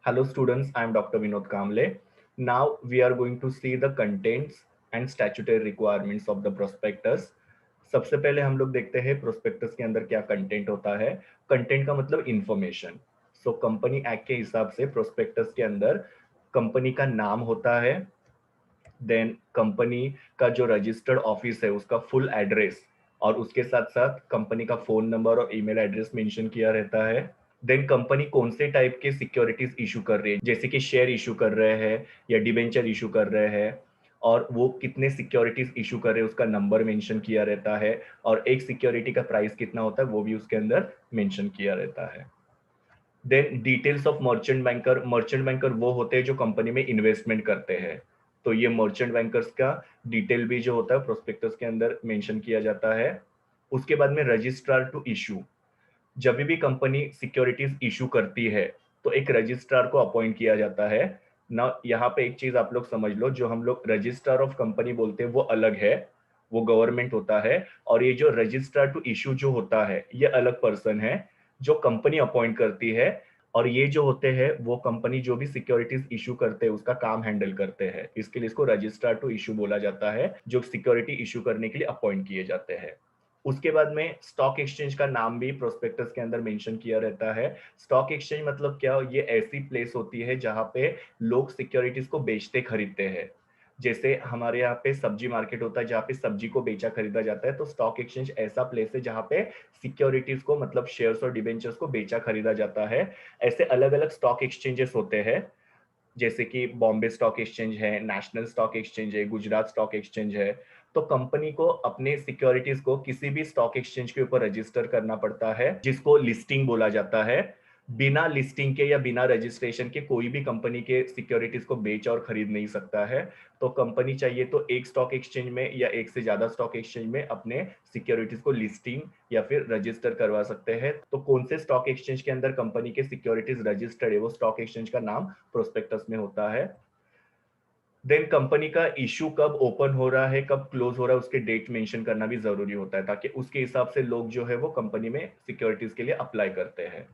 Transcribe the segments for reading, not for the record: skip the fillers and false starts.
Hello students, I am Dr. Vinod Kamble. Now we are going to see the contents and statutory requirements of the prospectus. सबसे पहले हम लोग देखते हैं prospectus के अंदर क्या कंटेंट होता है। कंटेंट का मतलब इंफॉर्मेशन। सो कंपनी एक्ट के हिसाब से प्रोस्पेक्टस के अंदर कंपनी का नाम होता है, देन कंपनी का जो रजिस्टर्ड ऑफिस है उसका फुल एड्रेस और उसके साथ साथ कंपनी का फोन नंबर और ईमेल एड्रेस मेंशन किया रहता है। देन कंपनी कौन से टाइप के सिक्योरिटीज इशू कर रही है, जैसे कि शेयर इशू कर रहे हैं या डिबेंचर इशू कर रहे हैं, और वो कितने सिक्योरिटीज इशू कर रहे हैं उसका नंबर मेंशन किया रहता है, और एक सिक्योरिटी का प्राइस कितना होता है वो भी उसके अंदर मेंशन किया रहता है। Then details of merchant banker वो होते हैं जो कंपनी में इन्वेस्टमेंट करते हैं। तो ये मर्चेंट बैंकर्स का डिटेल भी जो होता है प्रोस्पेक्टस के अंदर मेंशन किया जाता है। उसके बाद में रजिस्ट्रार टू इशू, जब भी कंपनी सिक्योरिटीज इशू करती है तो एक रजिस्ट्रार को अपॉइंट किया जाता है ना। यहाँ पे एक चीज आप लोग समझ लो, जो हम लोग रजिस्ट्रार ऑफ कंपनी बोलते हैं वो अलग है, वो गवर्नमेंट होता है, और ये जो रजिस्ट्रार टू इशू जो होता है ये अलग पर्सन है जो कंपनी अपॉइंट करती है। और ये जो होते हैं वो कंपनी जो भी सिक्योरिटीज इशू करते हैं उसका काम हैंडल करते हैं, इसके लिए इसको रजिस्ट्रार टू इशू बोला जाता है, जो सिक्योरिटी इशू करने के लिए अपॉइंट किए जाते हैं। उसके बाद में स्टॉक एक्सचेंज का नाम भी प्रोस्पेक्टस के अंदर मेंशन किया रहता है। स्टॉक एक्सचेंज मतलब क्या, ये ऐसी प्लेस होती है जहां पे लोग सिक्योरिटीज को बेचते खरीदते हैं। जैसे हमारे यहाँ पे सब्जी मार्केट होता है जहाँ पे सब्जी को बेचा खरीदा जाता है, तो स्टॉक एक्सचेंज ऐसा प्लेस है जहाँ पे सिक्योरिटीज को मतलब शेयर्स और डिबेंचर्स को बेचा खरीदा जाता है। ऐसे अलग अलग स्टॉक एक्सचेंजेस होते हैं, जैसे कि बॉम्बे स्टॉक एक्सचेंज है, नेशनल स्टॉक एक्सचेंज है, गुजरात स्टॉक एक्सचेंज है। तो कंपनी को अपने सिक्योरिटीज को किसी भी स्टॉक एक्सचेंज के ऊपर रजिस्टर करना पड़ता है, जिसको लिस्टिंग बोला जाता है। बिना लिस्टिंग के या बिना रजिस्ट्रेशन के कोई भी कंपनी के सिक्योरिटीज को बेच और खरीद नहीं सकता है। तो कंपनी चाहिए तो एक स्टॉक एक्सचेंज में या एक से ज्यादा स्टॉक एक्सचेंज में अपने सिक्योरिटीज को लिस्टिंग या फिर रजिस्टर करवा सकते हैं। तो कौन से स्टॉक एक्सचेंज के अंदर कंपनी के सिक्योरिटीज रजिस्टर्ड है वो स्टॉक एक्सचेंज का नाम प्रोस्पेक्टस में होता है। देन कंपनी का इशू कब ओपन हो रहा है कब क्लोज हो रहा है उसके डेट मेंशन करना भी जरूरी होता है, ताकि उसके हिसाब से लोग जो है वो कंपनी में सिक्योरिटीज के लिए अप्लाई करते हैं।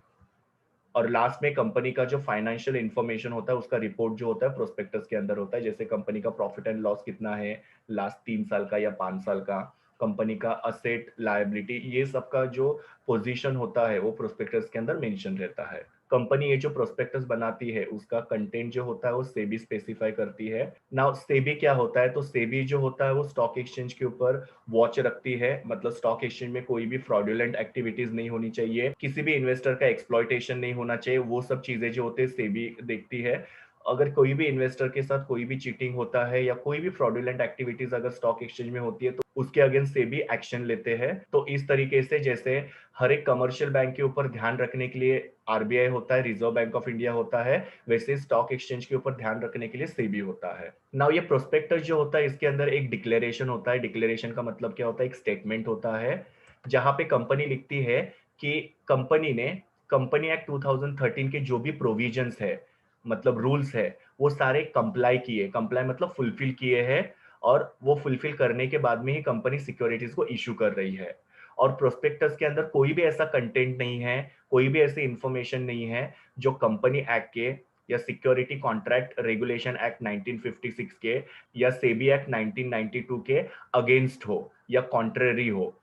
और लास्ट में कंपनी का जो फाइनेंशियल इंफॉर्मेशन होता है उसका रिपोर्ट जो होता है प्रोस्पेक्टस के अंदर होता है, जैसे कंपनी का प्रॉफिट एंड लॉस कितना है लास्ट 3 साल का या 5 साल का, कंपनी का असेट लायबिलिटी, ये सब का जो पोजीशन होता है वो प्रोस्पेक्टस के अंदर मेंशन रहता है। कंपनी ये जो प्रोस्पेक्टस बनाती है उसका कंटेंट जो होता है वो सेबी स्पेसिफाई करती है। नाउ सेबी क्या होता है, तो सेबी जो होता है वो स्टॉक एक्सचेंज के ऊपर वॉच रखती है, मतलब स्टॉक एक्सचेंज में कोई भी फ्रॉडुलेंट एक्टिविटीज नहीं होनी चाहिए, किसी भी इन्वेस्टर का एक्सप्लॉइटेशन नहीं होना चाहिए, वो सब चीजें जो होते हैं सेबी देखती है। अगर कोई भी इन्वेस्टर के साथ कोई भी चीटिंग होता है या कोई भी फ्रॉडुलेंट एक्टिविटीज अगर स्टॉक एक्सचेंज में होती है तो उसके अगेंस्ट सेबी एक्शन लेते हैं। तो इस तरीके से जैसे हर एक कमर्शियल बैंक के ऊपर ध्यान रखने के लिए आरबीआई होता है, रिजर्व बैंक ऑफ इंडिया होता है, वैसे स्टॉक एक्सचेंज के ऊपर ध्यान रखने के लिए सेबी होता है। नाउ ये प्रोस्पेक्टस जो होता है इसके अंदर एक डिक्लेरेशन होता है। डिक्लेरेशन का मतलब क्या होता है, एक स्टेटमेंट होता है जहां पे कंपनी लिखती है कि कंपनी ने कंपनी एक्ट 2013 के जो भी प्रोविजंस है, मतलब रूल्स है, वो सारे कंप्लाई किए, कंप्लाई मतलब फुलफिल किए हैं, और वो फुलफिल करने के बाद में ही कंपनी सिक्योरिटीज को इशू कर रही है। और प्रोस्पेक्टस के अंदर कोई भी ऐसा कंटेंट नहीं है, कोई भी ऐसी इंफॉर्मेशन नहीं है जो कंपनी एक्ट के या सिक्योरिटी कॉन्ट्रैक्ट रेगुलेशन एक्ट 1956 के या सेबी एक्ट 1992 के अगेंस्ट हो या कॉन्ट्रेरी हो।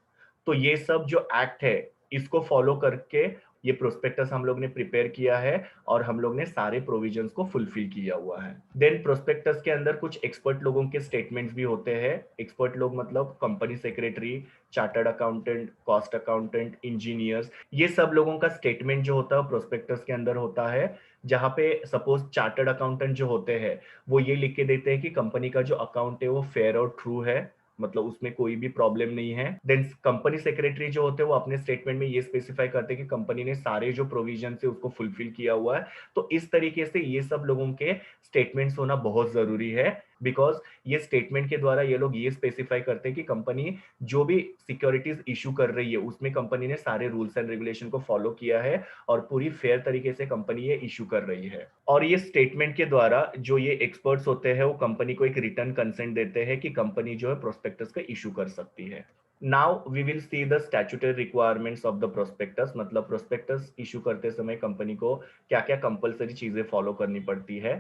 तो ये सब जो एक्ट है इसको फॉलो करके ये प्रोस्पेक्टस हम लोग ने प्रिपेयर किया है, और हम लोग ने सारे प्रोविजंस को फुलफिल किया हुआ है। देन प्रोस्पेक्टस के अंदर कुछ एक्सपर्ट लोगों के स्टेटमेंट्स भी होते हैं। एक्सपर्ट लोग मतलब company secretary, chartered accountant, cost accountant, engineers, ये सब लोगों का स्टेटमेंट जो होता है प्रोस्पेक्टस के अंदर होता है। जहां पे सपोज चार्टर्ड अकाउंटेंट जो होते हैं वो ये लिख के देते हैं कि कंपनी का जो अकाउंट है वो फेयर और ट्रू है, मतलब उसमें कोई भी प्रॉब्लम नहीं है। देन कंपनी सेक्रेटरी जो होते हैं वो अपने स्टेटमेंट में ये स्पेसिफाई करते हैं कि कंपनी ने सारे जो प्रोविजन है उसको फुलफिल किया हुआ है। तो इस तरीके से ये सब लोगों के स्टेटमेंट्स होना बहुत जरूरी है, बिकॉज ये स्टेटमेंट के द्वारा ये लोग ये स्पेसिफाई करते हैं कि कंपनी जो भी सिक्योरिटीज इशू कर रही है उसमें कंपनी ने सारे रूल्स एंड रेगुलेशन को फॉलो किया है और पूरी फेयर तरीके से कंपनी ये इशू कर रही है। और ये स्टेटमेंट के द्वारा जो ये एक्सपर्ट्स होते हैं वो कंपनी को एक रिटर्न कंसेंट देते हैं कि कंपनी जो है प्रोस्पेक्टस का इशू कर सकती है। Now we will see the statutory requirements of the prospectus, मतलब प्रोस्पेक्टस इशू करते समय कंपनी को क्या क्या कंपलसरी चीजें फॉलो करनी पड़ती है।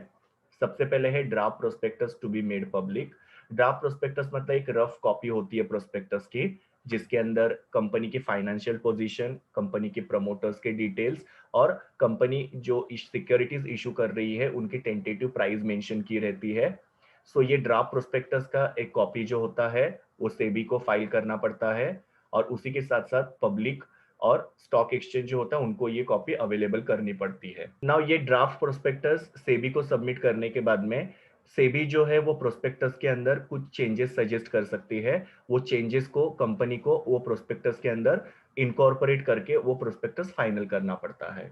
सबसे पहले है draft prospectus to be made public. Draft prospectus मतलब एक रफ कॉपी होती है प्रोस्पेक्टस की, जिसके अंदर कंपनी की फाइनेंशियल पोजीशन, कंपनी के प्रमोटर्स के डिटेल्स और कंपनी जो सिक्योरिटीज इशू कर रही है उनकी टेंटेटिव प्राइस मेंशन की रहती है। सो ये ड्राफ्ट प्रोस्पेक्टस का एक कॉपी जो होता है वो सेबी को फाइल करना पड़ता है, और उसी के साथ साथ पब्लिक और स्टॉक एक्सचेंज जो होता है उनको ये कॉपी अवेलेबल करनी पड़ती है। नाउ ये ड्राफ्ट प्रोस्पेक्टस सेबी को सबमिट करने के बाद में सेबी जो है वो प्रोस्पेक्टस के अंदर कुछ चेंजेस सजेस्ट कर सकती है। वो चेंजेस को कंपनी को वो प्रोस्पेक्टस के अंदर इनकॉर्पोरेट करके वो प्रोस्पेक्टस फाइनल करना पड़ता है।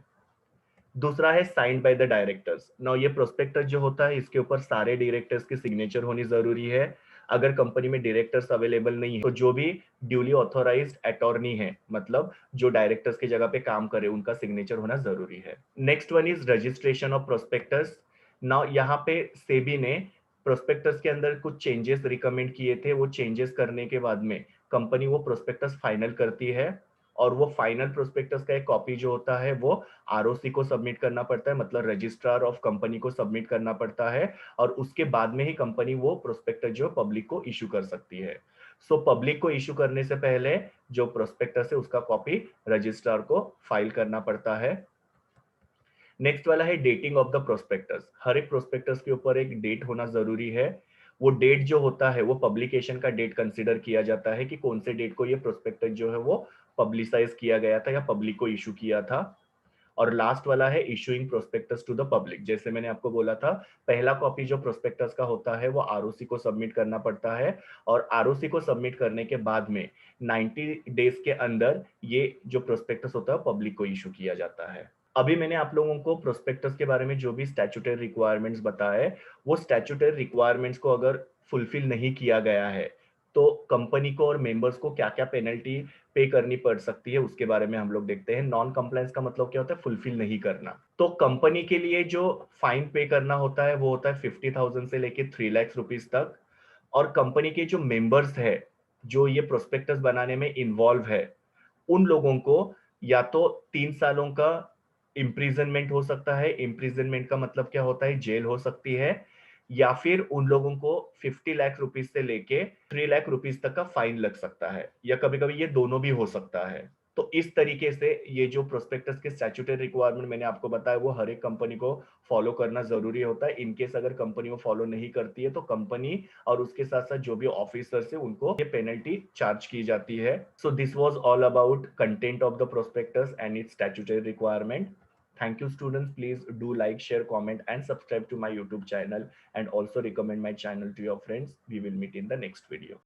दूसरा है signed by the directors. Now ये प्रोस्पेक्टस जो होता है इसके ऊपर सारे डायरेक्टर्स की सिग्नेचर होनी जरूरी है। अगर कंपनी में डायरेक्टर्स अवेलेबल नहीं है तो जो भी ड्यूली ऑथोराइज्ड अटॉर्नी है, मतलब जो डायरेक्टर्स की जगह पे काम करे, उनका सिग्नेचर होना जरूरी है। Next one is registration of prospectus. Now यहाँ पे सेबी ने प्रोस्पेक्टस के अंदर कुछ चेंजेस रिकमेंड किए थे, वो चेंजेस करने के बाद में कंपनी वो प्रोस्पेक्टस फाइनल करती है, और वो फाइनल प्रोस्पेक्टस का एक कॉपी जो होता है वो आरओसी को सबमिट करना पड़ता है, मतलब रजिस्ट्रार ऑफ कंपनी को सबमिट करना पड़ता है, और उसके बाद में ही कंपनी वो प्रोस्पेक्टस जो पब्लिक को इशू कर सकती है। सो पब्लिक को इशू करने से पहले जो प्रोस्पेक्टस है उसका कॉपी रजिस्ट्रार को फाइल करना पड़ता है। नेक्स्ट वाला है डेटिंग ऑफ द प्रोस्पेक्टस। हर एक प्रोस्पेक्टस के ऊपर एक डेट होना जरूरी है। वो डेट जो होता है वो पब्लिकेशन का डेट कंसीडर किया जाता है कि कौन से डेट को ये प्रोस्पेक्टस जो है वो पब्लिसाइज किया गया था या पब्लिक को इशू किया था। और लास्ट वाला है issuing prospectus to the public. जैसे मैंने आपको बोला था, पहला कॉपी जो प्रोस्पेक्टस का होता है वो आरओसी को सबमिट करना पड़ता है, और आरओसी को सबमिट करने के बाद में 90 डेज के अंदर ये जो प्रोस्पेक्टस होता है पब्लिक को इशू किया जाता है। अभी मैंने आप लोगों को प्रोस्पेक्टस के बारे में जो भी स्टैट्यूटरी रिक्वायरमेंट्स बताए, वो स्टैट्यूटरी रिक्वायरमेंट्स को अगर फुलफिल नहीं किया गया है तो कंपनी को और मेंबर्स को क्या क्या पेनल्टी पे करनी पड़ सकती है उसके बारे में हम लोग देखते हैं। नॉन कंप्लायंस का मतलब क्या होता है? फुलफिल नहीं करना। तो कंपनी के लिए जो फाइन पे करना होता है वो होता है 50,000 से लेके 3 लाख रुपीज तक। और कंपनी के जो मेंबर्स है जो ये प्रोस्पेक्टस बनाने में इन्वॉल्व है, उन लोगों को या तो 3 सालों का इम्प्रिजनमेंट हो सकता है। इम्प्रिजनमेंट का मतलब क्या होता है? जेल हो सकती है, या फिर उन लोगों को 50 लाख रुपीज से लेके 3 लाख रुपीज तक का फाइन लग सकता है, या कभी कभी ये दोनों भी हो सकता है। तो इस तरीके से ये जो प्रोस्पेक्टस के स्टैट्यूटरी रिक्वायरमेंट मैंने आपको बताया वो हर एक कंपनी को फॉलो करना जरूरी होता है। इनकेस अगर कंपनी वो फॉलो नहीं करती है तो कंपनी और उसके साथ साथ जो भी ऑफिसर्स है उनको ये पेनल्टी चार्ज की जाती है। So this was all about content of the prospectus and it's statutory requirement. Thank you students. Please do like, share, comment and subscribe to my YouTube channel, and also recommend my channel to your friends. We will meet in the next video.